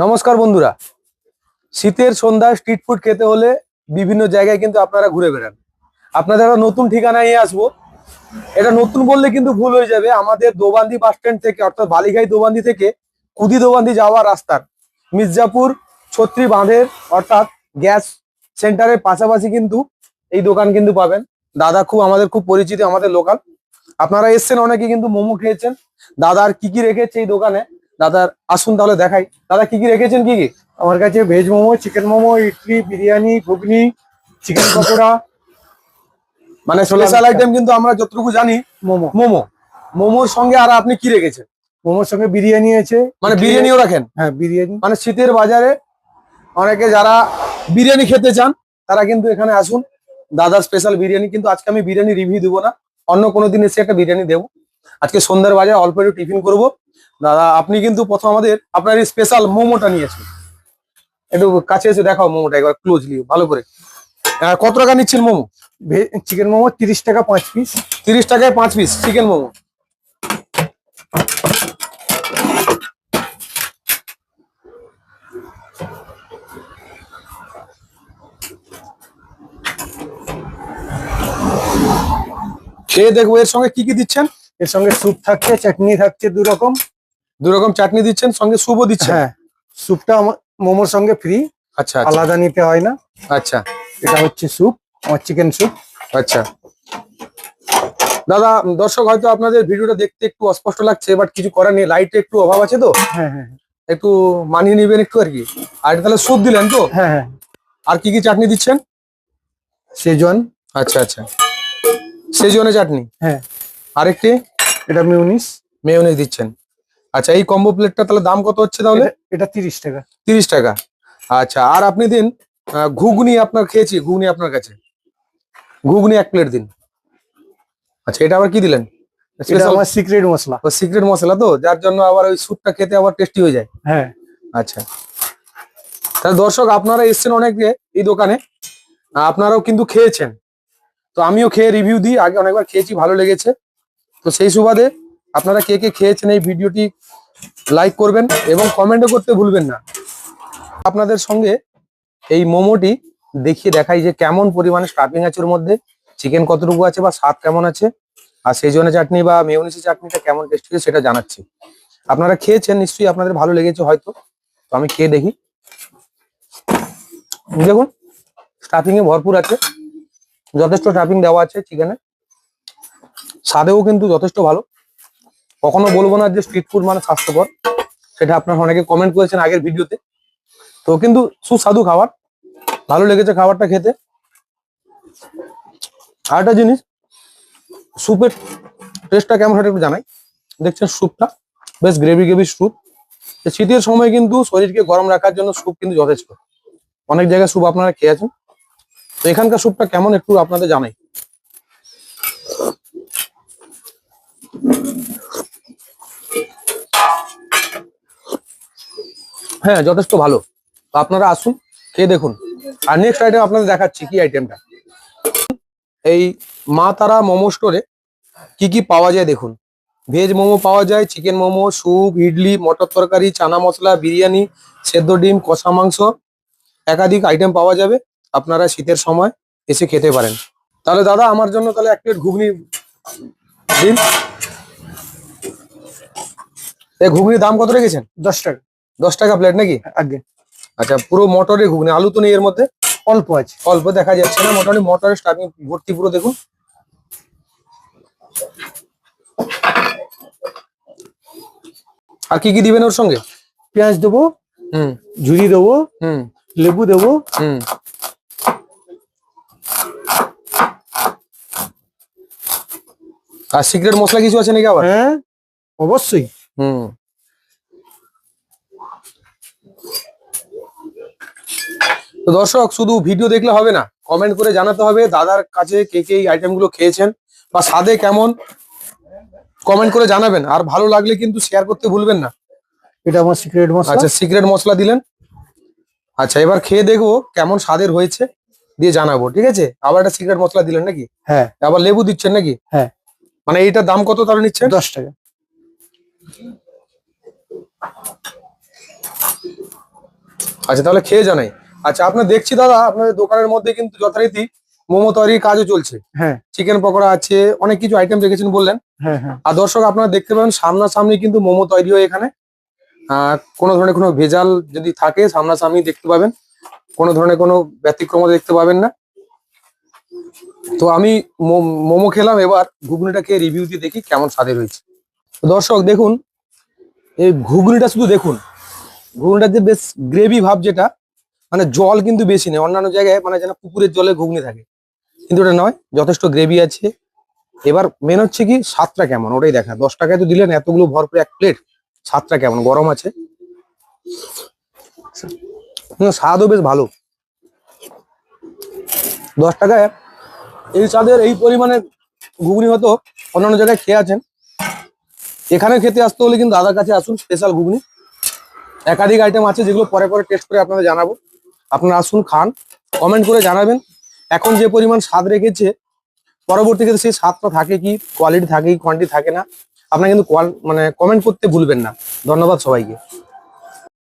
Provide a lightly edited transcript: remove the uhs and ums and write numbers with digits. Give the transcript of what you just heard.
নমস্কার বন্ধুরা, শীতের সন্ধ্যায় স্ট্রিট ফুড খেতে হলে বিভিন্ন জায়গায় কিন্তু আপনারা ঘুরে বেড়ান। আপনাদের একটা নতুন ঠিকানায় নিয়ে আসবো। এটা নতুন বললে কিন্তু ভুল হয়ে যাবে। আমাদের দোবান্দি বাস স্ট্যান্ড থেকে অর্থাৎ বালিঘাই দোবান্দি থেকে কুদি দোবান্দি যাওয়ার রাস্তার মির্জাপুর ছত্রি বাঁধের অর্থাৎ গ্যাস সেন্টারের পাশাপাশি কিন্তু এই দোকান কিন্তু পাবেন। দাদা আমাদের খুব পরিচিত, আমাদের লোকাল। আপনারা এসছেন, অনেকে কিন্তু মোমো খেয়েছেন। দাদার কি কি রেখেছে এই দোকানে, দাদার আসুন তাহলে দেখাই। দাদা কি কি রেখেছেন, কি কি? আমার কাছে ভেজ মোমো, চিকেন মোমো, ইডলি, বিরিয়ানি, ঘুগনি, চিকেন পকোড়া, মানে স্পেশাল আইটেম কিন্তু আমরা যতটুকু জানি মোমো। মোমো। মোমোর সঙ্গে আর আপনি কি রেখেছেন? মোমোর সঙ্গে বিরিয়ানি আছে। মানে বিরিয়ানিও রাখেন? হ্যাঁ, বিরিয়ানি। মানে শীতের বাজারে অনেকে যারা বিরিয়ানি খেতে চান তারা কিন্তু এখানে আসুন। দাদার স্পেশাল বিরিয়ানি, কিন্তু আজকে আমি বিরিয়ানি রিভিউ দিব না, অন্য কোনো দিন এসে একটা বিরিয়ানি দেবো। আজকে সন্ধ্যার বাজারে অল্প একটু টিফিন করবো। দাদা আপনি কিন্তু প্রথম আপনার এই স্পেশাল মোমোটা নিয়েছেন, একটু কাছে এসে দেখাও মোমোটা একবার ক্লোজলি ভালো করে। কত টাকা নিচ্ছেন মোমো? চিকেন মোমো 30 টাকা 5 পিস। 30 টাকায় 5 পিস চিকেন মোমো। খেয়ে দেখবো এর সঙ্গে কি কি দিচ্ছেন। এর সঙ্গে স্যুপ থাকছে, চাটনি থাকছে, দু রকম চাটনি দিচ্ছেন, সঙ্গে স্যুপও দিচ্ছেন। হ্যাঁ, স্যুপটা মোমোর সঙ্গে ফ্রি, আচ্ছা আলাদা নিতে হয় না। আচ্ছা এটা হচ্ছে স্যুপ, আমার চিকেন স্যুপ। আচ্ছা দাদা, দর্শক হয়তো আপনাদের ভিডিওটা দেখতে একটু অস্পষ্ট লাগছে, বাট কিছু করার নেই, লাইটে একটু অভাব আছে তো। হ্যাঁ হ্যাঁ একটু মানিয়ে নিবেন একটু আর কি। আর এটা তাহলে স্যুপ দিলেন তো? হ্যাঁ হ্যাঁ। আর কি কি চাটনি দিচ্ছেন? সেজওয়ান। আচ্ছা আচ্ছা, সেজওয়ানের চাটনি। হ্যাঁ। আরেকটি? এটা মেয়োনিজ দিচ্ছেন। আচ্ছা, এই কম্বো প্লেটটা তাহলে দাম কত হচ্ছে তাহলে? এটা 30 টাকা। 30 টাকা। আচ্ছা, আর আপনি দিন ঘুগনি। আপনার খেয়েছি ঘুগনি আপনার কাছে, ঘুগনি 1 প্লেট দিন। আচ্ছা, এটা আবার কি দিলেন? এটা আমার সিক্রেট মশলা। ও সিক্রেট মশলা তো, যার জন্য আবার ওই স্যুপটা খেতে আবার টেস্টি হয়ে যায়। হ্যাঁ। আচ্ছা, তাহলে দর্শক আপনারা এসছেন অনেকে এই দোকানে, আপনারাও কিন্তু খেয়েছেন। তো আমিও খেয়ে রিভিউ দিই, আগে অনেকবার খেয়েছি, ভালো লেগেছে। তো সেই সুবাদে আপনারা কে কে খেয়েছেন এই ভিডিওটি লাইক করবেন এবং কমেন্টও করতে ভুলবেন না। আপনাদের সঙ্গে এই মোমোটি দেখাই যে কেমন পরিমাণে স্টাফিং আছে ওর মধ্যে, চিকেন কতটুকু আছে বা স্বাদ কেমন আছে, আর সেজওয়ানের চাটনি বা মেয়োনিজের চাটনিটা কেমন টেস্টি আছে সেটা জানাচ্ছি। আপনারা খেয়েছেন নিশ্চয়ই, আপনাদের ভালো লেগেছে হয়তো। তো আমি খেয়ে দেখি। দেখুন, স্টাফিং এ ভরপুর আছে, যথেষ্ট স্টাফিং দেওয়া আছে চিকেনে। স্বাদেও কিন্তু যথেষ্ট ভালো। কখনো বলবো না যে স্ট্রিট ফুড মানে স্বাস্থ্যকর, সেটা আপনারা অনেকে কমেন্ট করেছেন আগের ভিডিওতে। তো কিন্তু সুস্বাদু খাবার, ভালো লেগেছে খাবারটা খেতে। আর একটা জিনিস, স্যুপের টেস্টটা কেমন সেটা একটু জানাই। দেখছেন স্যুপটা বেশ গ্রেভি স্যুপ। শীতের সময় কিন্তু শরীরকে গরম রাখার জন্য স্যুপ কিন্তু যথেষ্ট। অনেক জায়গায় স্যুপ আপনারা খেয়েছেন, তো এখানকার স্যুপটা কেমন একটু আপনাদের জানাই। হ্যাঁ, যথেষ্ট ভালো। তো আপনারা আসুন, খেয়ে দেখুন। আর নেক্সট আইটেম আপনাদের দেখাচ্ছি কি আইটেমটা। এই মা তারা মোমো স্টোরে কি কি পাওয়া যায় দেখুন। ভেজ মোমো পাওয়া যায়, চিকেন মোমো, স্যুপ, ইডলি, মটর তরকারি, চানা মশলা, বিরিয়ানি, সেদ্ধ ডিম, কষা মাংস, একাধিক আইটেম পাওয়া যাবে। আপনারা শীতের সময় এসে খেতে পারেন। তাহলে দাদা আমার জন্য তাহলে 1 প্লেট ঘুগনি দিন। এই ঘুগনির দাম কত রেখেছেন? 10 টাকা। 10 টাকা প্লেট নাকি? আগে। আচ্ছা, পুরো মটরের ঘুগনি, আলু তো নেই এর মধ্যে? অল্প আছে। অল্প দেখা যাচ্ছে না, মোটামুটি মটরের স্টাফিং ভর্তি পুরো। দেখুন, আর কি কি দিবেন ওর সঙ্গে? পেঁয়াজ দেবো, ঝুরি দেবো, লেবু দেবো, আর সিক্রেট মশলা কিছু আছে নাকি আবার? হ্যাঁ অবশ্যই। তো দর্শক শুধু ভিডিও দেখলে হবে না, কমেন্ট করে জানাতে হবে দাদার কাছে কে কে এই আইটেম গুলো খেয়েছেন বা স্বাদে কেমন, কমেন্ট করে জানাবেন। আর ভালো লাগলে কিন্তু শেয়ার করতে ভুলবেন না। এটা আমার সিক্রেট মশলা। আচ্ছা, সিক্রেট মশলা দিলেন। আচ্ছা, এবার খেয়ে দেখবো কেমন স্বাদের হয়েছে, দিয়ে জানাবো, ঠিক আছে? আবার একটা সিক্রেট মশলা দিলেন নাকি? হ্যাঁ। আবার লেবু দিচ্ছেন নাকি? হ্যাঁ। মানে এইটার দাম কত তাহলে নিচ্ছেন? 10 টাকা। আচ্ছা, তাহলে খেয়ে জানাই। আচ্ছা, আপনার দেখছি দাদা আপনাদের দোকানের মধ্যে কিন্তু যথারীতি মোমো তৈরির কাজও চলছে। হ্যাঁ চিকেন পকোড়া আছে, অনেক কিছু আইটেম রেখেছেন বললেন। হ্যাঁ হ্যাঁ। আর দর্শক আপনারা দেখতে পাবেন সামনাসামনি কিন্তু মোমো তৈরি হয় এখানে। কোনো ধরনের কোনো ভেজাল যদি থাকে সামনাসামনি দেখতে পাবেন, কোনো ধরনের কোনো ব্যতিক্রম দেখতে পাবেন না। তো আমি মোমো খেলাম, এবার ঘুগনিটা খেয়ে রিভিউ দিয়ে দেখি কেমন স্বাদের হয়েছে। তো দর্শক দেখুন, এই ঘুগনিটা শুধু দেখুন, ঘুগনিটার যে বেশ গ্রেভি ভাব, যেটা মানে জল কিন্তু বেশি নেই। অন্যান্য জায়গায় মানে যেন পুকুরের জলে ঘুগনি থাকে, কিন্তু ওটা নয়, যথেষ্ট গ্রেভি আছে। এবার মেন হচ্ছে কি স্বাদটা কেমন ওটাই দেখা। 10 টাকায় তো দিলেন এতগুলো ভরপুর এক প্লেট, স্বাদটা কেমন, গরম আছে, স্বাদও বেশ ভালো। 10 টাকায় এই স্বাদের এই পরিমাণে ঘুগনি হয়তো অন্যান্য জায়গায় খেয়ে আছেন। এখানে খেতে আসতে হলে কিন্তু দাদার কাছে আসুন, স্পেশাল ঘুগনি। একাধিক আইটেম আছে যেগুলো পরে পরে টেস্ট করে আপনাদের জানাবো। আপনারা আসুন, খান, কমেন্ট করে জানাবেন এখন যে পরিমাণ স্বাদ রেখেছে, পরবর্তী ক্ষেত্রে সেই স্বাদটা থাকে কি, কোয়ালিটি থাকে কি, কোয়ান্টিটি থাকে না। আপনারা কিন্তু মানে কমেন্ট করতে ভুলবেন না। ধন্যবাদ সবাইকে।